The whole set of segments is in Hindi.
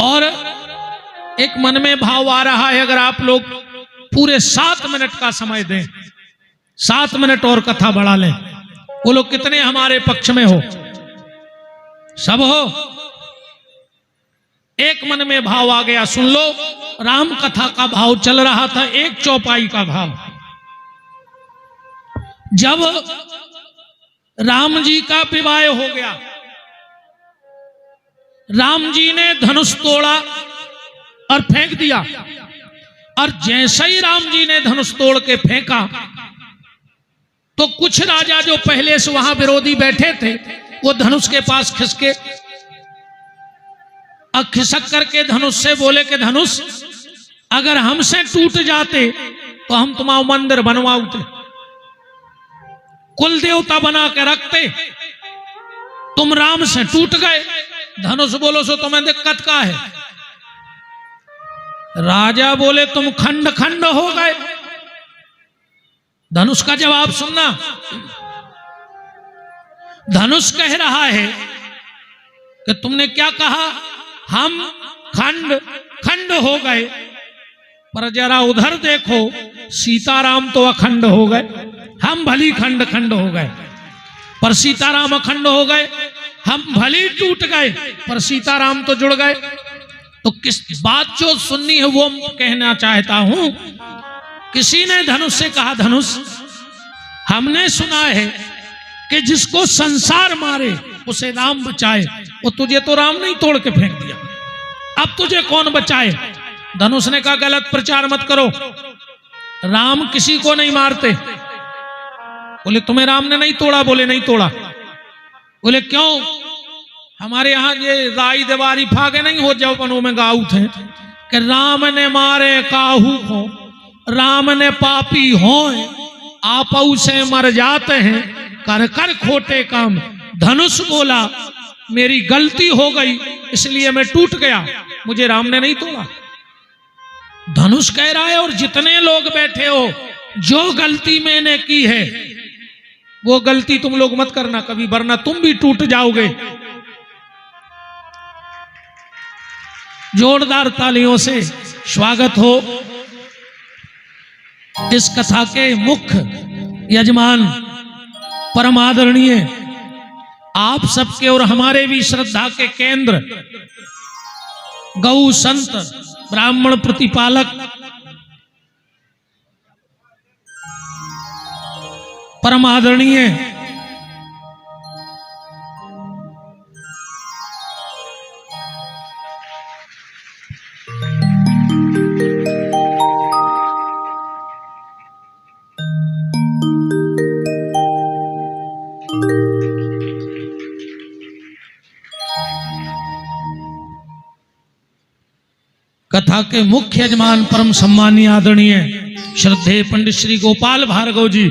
और एक मन में भाव आ रहा है, अगर आप लोग पूरे 7 मिनट का समय दें, 7 मिनट और कथा बढ़ा लें, वो लोग कितने हमारे पक्ष में हो? सब हो? एक मन में भाव आ गया, सुन लो। राम कथा का भाव चल रहा था, एक चौपाई का भाव। जब राम जी का विवाह हो गया, राम जी ने धनुष तोड़ा और फेंक दिया, और जैसे ही राम जी ने धनुष तोड़ के फेंका तो कुछ राजा जो पहले से वहां विरोधी बैठे थे, वो धनुष के पास खिसके, और खिसक करके धनुष से बोले कि धनुष अगर हमसे टूट जाते तो हम तुम्हारा मंदिर बनवाते, कुल देवता बना के रखते, तुम राम से टूट गए। धनुष बोलो सो तुम्हें दिक्कत का है? राजा बोले तुम खंड खंड हो गए। धनुष का जवाब सुनना। धनुष कह रहा है कि तुमने क्या कहा? हम खंड खंड हो गए, पर जरा उधर देखो, सीताराम तो अखंड हो गए। हम भली खंड खंड हो गए, पर सीताराम अखंड हो गए। हम भली टूट गए, पर सीताराम तो जुड़ गए। तो किस बात जो सुननी है वो कहना चाहता हूं। किसी ने धनुष से कहा, धनुष हमने सुना है कि जिसको संसार मारे उसे राम बचाए, वो तुझे तो राम नहीं तोड़ के फेंक दिया, अब तुझे कौन बचाए? धनुष ने कहा गलत प्रचार मत करो, राम किसी को नहीं मारते। बोले तुम्हें राम ने नहीं तोड़ा? बोले नहीं तोड़ा। बोले क्यों? हमारे यहाँ ये राई देवारी फागे नहीं हो जवपनों में गाऊ थे कि राम ने मारे काहू को, राम ने पापी हो, आपऊ से मर जाते हैं, कर कर खोटे काम। धनुष बोला मेरी गलती हो गई इसलिए मैं टूट गया, मुझे राम ने नहीं तोड़ा। धनुष कह रहा है और जितने लोग बैठे हो, जो गलती मैंने की है वो गलती तुम लोग मत करना कभी, वरना तुम भी टूट जाओगे। जोरदार तालियों से स्वागत हो इस कथा के मुख्य यजमान परम आदरणीय आप सबके और हमारे भी श्रद्धा के केंद्र गौ संत ब्राह्मण प्रतिपालक परम आदरणीय कथा के मुख्य यजमान परम सम्मानीय आदरणीय श्रद्धेय पंडित श्री गोपाल भार्गव जी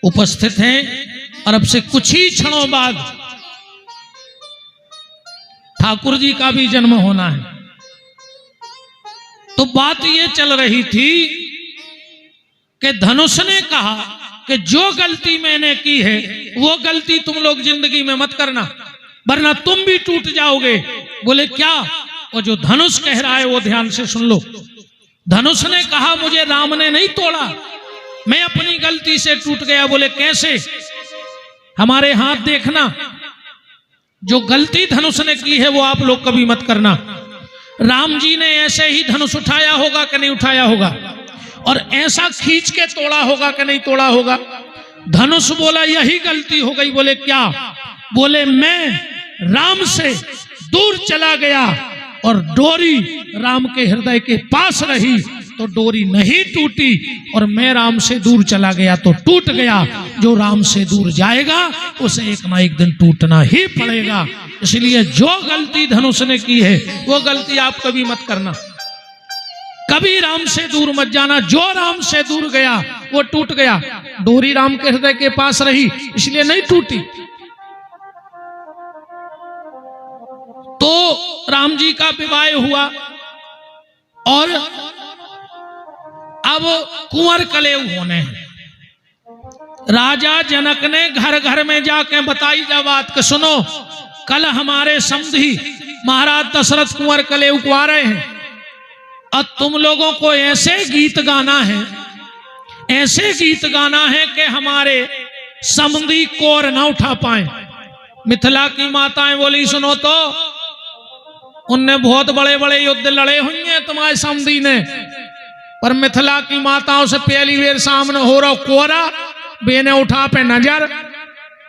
उपस्थित हैं, और अब से कुछ ही क्षणों बाद ठाकुर जी का भी जन्म होना है। तो बात ये चल रही थी कि धनुष ने कहा कि जो गलती मैंने की है वो गलती तुम लोग जिंदगी में मत करना, वरना तुम भी टूट जाओगे। बोले क्या? वो जो धनुष कह रहा है वो ध्यान से सुन लो। धनुष ने कहा मुझे राम ने नहीं तोड़ा, मैं अपनी गलती से टूट गया। बोले कैसे? हमारे हाथ देखना, जो गलती धनुष ने की है वो आप लोग कभी मत करना। राम जी ने ऐसे ही धनुष उठाया होगा कि नहीं उठाया होगा, और ऐसा खींच के तोड़ा होगा कि नहीं तोड़ा होगा। धनुष बोला यही गलती हो गई। बोले क्या? बोले मैं राम से दूर चला गया और डोरी राम के हृदय के पास रही तो डोरी नहीं टूटी, और मैं राम से दूर चला गया तो टूट गया। जो राम से दूर जाएगा उसे एक ना एक दिन टूटना ही पड़ेगा। इसलिए जो गलती धनुष ने की है वो गलती आप कभी मत करना, कभी राम से दूर मत जाना। जो राम से दूर गया वो टूट गया, डोरी राम के हृदय के पास रही इसलिए नहीं टूटी। तो राम जी का विवाह हुआ, और अब कुंवर कलेव होने हैं। राजा जनक ने घर घर में जाके बताई जा बात कि सुनो, कल हमारे समधी महाराज दशरथ कुंवर कलेऊ को आ रहे हैं, अब तुम लोगों को ऐसे गीत गाना है, ऐसे गीत गाना है कि हमारे समधी कोर ना उठा पाए। मिथिला की माताएं बोली सुनो तो, उनने बहुत बड़े बड़े युद्ध लड़े हुए हैं तुम्हारे समधी ने, पर मिथिला की माताओं से पहली बार सामने हो रहा कोरा बेने उठा पे नजर।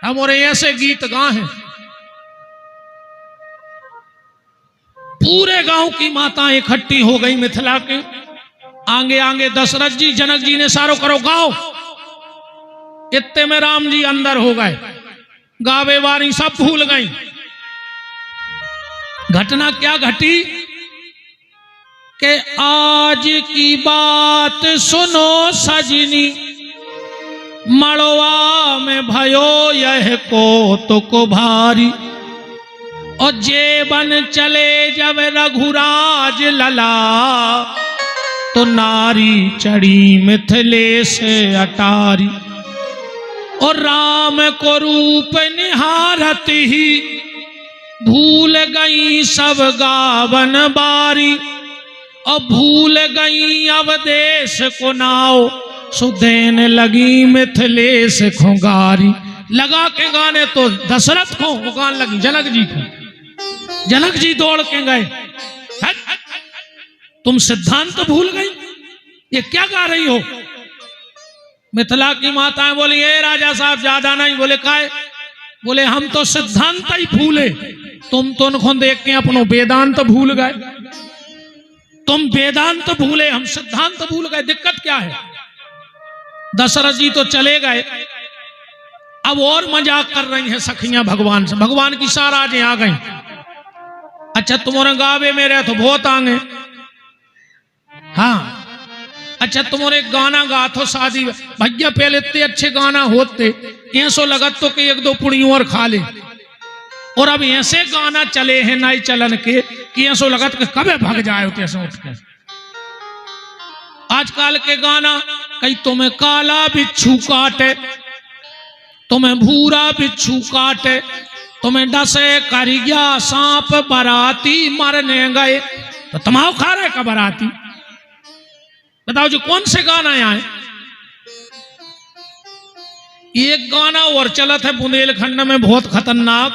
हम और ऐसे गीत गा हैं। पूरे गांव की माताएं इकट्ठी हो गई मिथिला के आगे आगे। दशरथ जी जनक जी ने सारो करो गाओ। इतने में राम जी अंदर हो गए, गावे वारी सब भूल गई। घटना क्या घटी कि आज की बात सुनो सजनी, मड़वा में भयो यह कौतुक भारी। और जेबन चले जब रघुराज लला, तो नारी चढ़ी मिथिले से अटारी। और राम को रूप निहारत ही, भूल गई सब गावन बारी। और भूल गई अब देश को नाव, सुदेन लगी मिथिले से खुंगारी। लगा के गाने तो दशरथ को, वो गाने लगी जनक जी को। जनक जी दौड़ के गए, तुम सिद्धांत भूल गई, ये क्या गा रही हो? मिथिला की माताएं बोली ए राजा साहब ज्यादा नहीं। बोले काहे? बोले हम तो सिद्धांत ही भूले, तुम तो उनको देख के अपनो वेदांत भूल गए। तुम वेदांत भूले, हम सिद्धांत भूल गए, दिक्कत क्या है? दशरथ जी तो चले गए। अब और मजाक कर रही हैं सखियां भगवान से। भगवान की साराजें आ गई। अच्छा तुम्हारे गावे मेरे तो बहुत आगे। हाँ अच्छा तुम्हारे गाना गा तो शादी भैया पहले इतने अच्छे गाना होते, ऐसो लगत तो कि एक दो पुड़ी और खा ले। और अब ऐसे गाना चले हैं नई चलन के कि ऐसो लगत कि कबे भाग जाए ऐसे उठ के। आजकल के गाना कहीं तुम्हें काला बिच्छू काटे, तुम्हें भूरा बिच्छू काटे, तुम्हें डसे कर गया सांप बराती मरने गए। तो तमाम खा रहे का बराती? बताओ जी कौन से गाना आए? एक गाना और चलत है बुंदेलखंड में बहुत खतरनाक,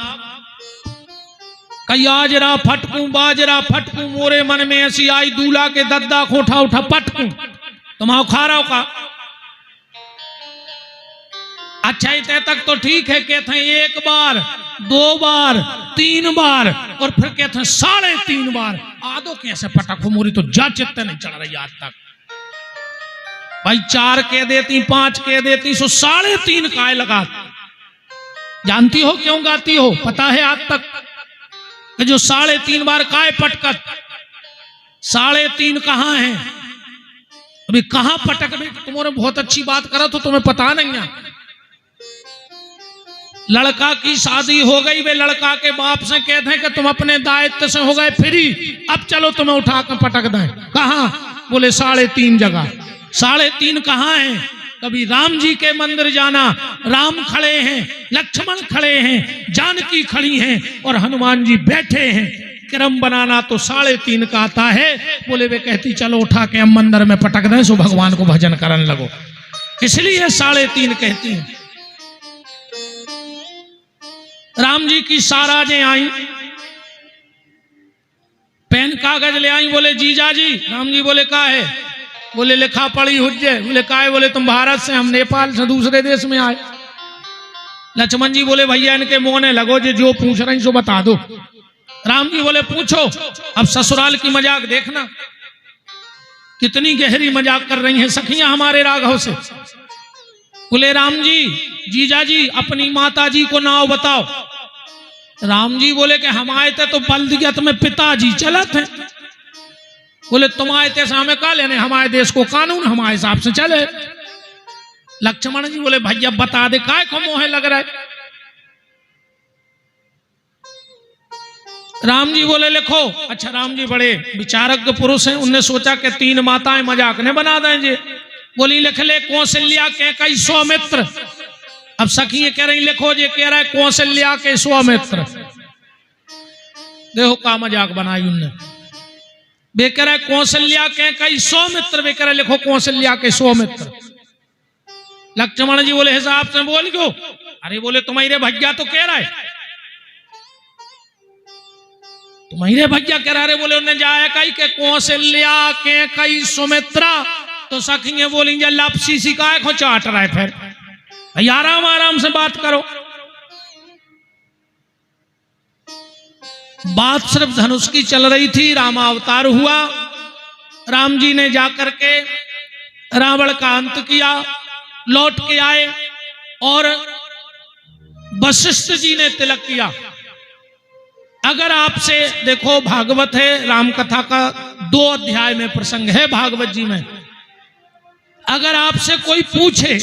कई आजरा फटकू बाजरा फटकू, मोरे मन में ऐसी आई दूल्हा के दद्दा को उठा उठा पटकू। तुम खा रहा हो का? अच्छा इतने तक तो ठीक है, कहते हैं एक बार दो बार तीन बार और फिर कहते हैं 3.5 बार। आदो कैसे पटकू, मोरी तो जा चित्ते नहीं चढ़ रही आज तक। भाई 4 कह देती 5 कह देती, सो 3.5 काय लगा। जानती हो क्यों गाती हो? पता है आज तक कि जो 3.5 बार काय पटकत? 3.5 कहाँ है? अभी कहाँ पटक भी? तुम्हारे बहुत अच्छी बात करा तो तुम्हें पता नहीं है। लड़का की शादी हो गई, वे लड़का के बाप से कहते हैं कि तुम अपने दायित्व से हो गए फ्री, अब चलो तुम्हें उठा कर पटक दें। कहाँ? बोले 3.5 जगह। 3.5 कहाँ है? कभी राम जी के मंदिर जाना, राम खड़े हैं, लक्ष्मण खड़े हैं, जानकी खड़ी हैं और हनुमान जी बैठे हैं। क्रम बनाना तो 3.5 का आता है। बोले वे कहती चलो उठा के हम मंदिर में पटक दें, सो भगवान को भजन करने लगो, इसलिए 3.5 कहती हैं। राम जी की साराजें आई, पेन कागज ले आई। बोले जीजा जी। राम जी बोले का है? बोले लिखा पढ़ी हुज्जे। बोले का है? बोले तुम भारत से, हम नेपाल से दूसरे देश में आए। लक्ष्मण जी बोले भैया इनके मोने लगो, जो पूछ रही सो बता दो। राम जी बोले पूछो। अब ससुराल की मजाक देखना, कितनी गहरी मजाक कर रही हैं सखियां हमारे राघव से। बोले राम जी जीजा जी अपनी माता जी को नाम बताओ। राम जी बोले कि हम आए थे तो बल्दियत में पिताजी चलत हैं। बोले तुम आए थे हमें का लेने, हमारे देश को कानून हमारे हिसाब से चले। लक्ष्मण जी बोले भैया बता दे काय को मोहे लग रहा है। राम जी बोले लिखो। अच्छा राम जी बड़े विचारक पुरुष हैं, उनने सोचा कि 3 माताएं मजाक ने बना देंगे। बोली लिख ले कौशल्या के कई सौमित्र। अब सखी ये कह रही लिखो, ये कह रहा है कौशल्या के सौमित्र। देखो का मजाक बनाई उनने। बेकर कौशल्या के कई सौमित्र, बेकर लिखो कौशल्या के सौमित्र। लक्ष्मण जी बोले हिसाब से बोल गयो। अरे बोले तुम्हारे भैया तो कह रहा है, तुम्हारे भैया कह रहा है। बोले उन्हें जाए कई के कौशल्या के कई सुमित्रा, तो सखिए बोलेंगे लापसी सिकाय को चाट रहा है। फिर आराम आराम से बात करो। बात सिर्फ धनुष की चल रही थी। रामावतार हुआ, राम जी ने जाकर के रावण का अंत किया, लौट के आए और वशिष्ठ जी ने तिलक किया। अगर आपसे देखो भागवत है, राम कथा का 2 अध्याय में प्रसंग है भागवत जी में। अगर आपसे कोई पूछे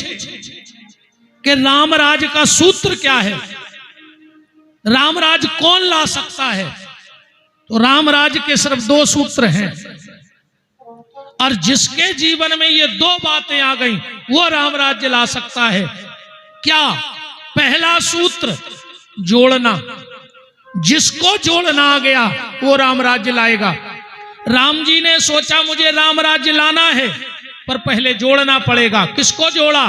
कि रामराज का सूत्र क्या है, रामराज कौन ला सकता है, तो रामराज के सिर्फ 2 सूत्र हैं। और जिसके जीवन में ये 2 बातें आ गई वो रामराज्य ला सकता है। क्या? पहला सूत्र जोड़ना। जिसको जोड़ना आ गया वो रामराज्य लाएगा। राम जी ने सोचा मुझे रामराज्य लाना है, पर पहले जोड़ना पड़ेगा। किसको जोड़ा?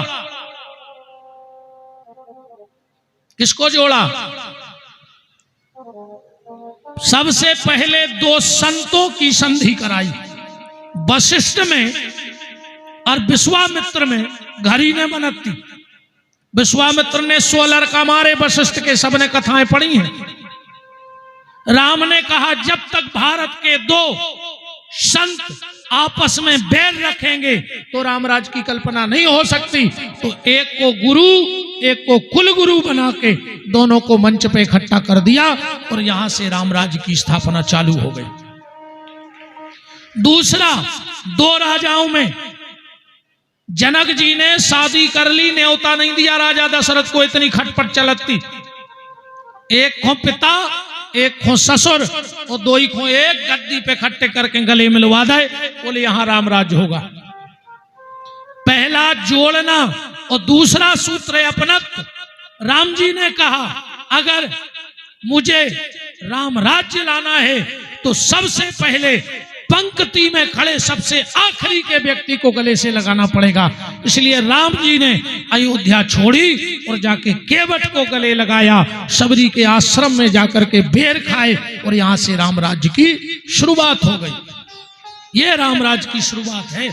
किसको जोड़ा? सबसे पहले 2 संतों की संधि कराई, वशिष्ठ में और विश्वामित्र में। घड़ी ने बनती। विश्वामित्र ने 16 लड़का मारे, वशिष्ठ के सबने कथाएं पढ़ी हैं। राम ने कहा जब तक भारत के 2 संत आपस में बैर रखेंगे तो रामराज की कल्पना नहीं हो सकती। तो एक को गुरु, एक को कुल गुरु बना के दोनों को मंच पे इकट्ठा कर दिया और यहां से रामराज की स्थापना चालू हो गई। दूसरा, 2 राजाओं में जनक जी ने शादी कर ली, न्योता नहीं दिया राजा दशरथ को, इतनी खटपट चलती। एक को पिता, एक को ससुर और 2 ही को एक गद्दी पे इकट्ठे करके गले मिलवा दे, बोले यहां रामराज होगा। पहला जोड़ना और दूसरा सूत्र है अपनत्व। राम जी ने कहा अगर मुझे रामराज्य लाना है तो सबसे पहले पंक्ति में खड़े सबसे आखिरी के व्यक्ति को गले से लगाना पड़ेगा। इसलिए राम जी ने अयोध्या छोड़ी और जाके केवट को गले लगाया, सबरी के आश्रम में जाकर के बेर खाए और यहां से रामराज्य की शुरुआत हो गई। ये रामराज की शुरुआत है।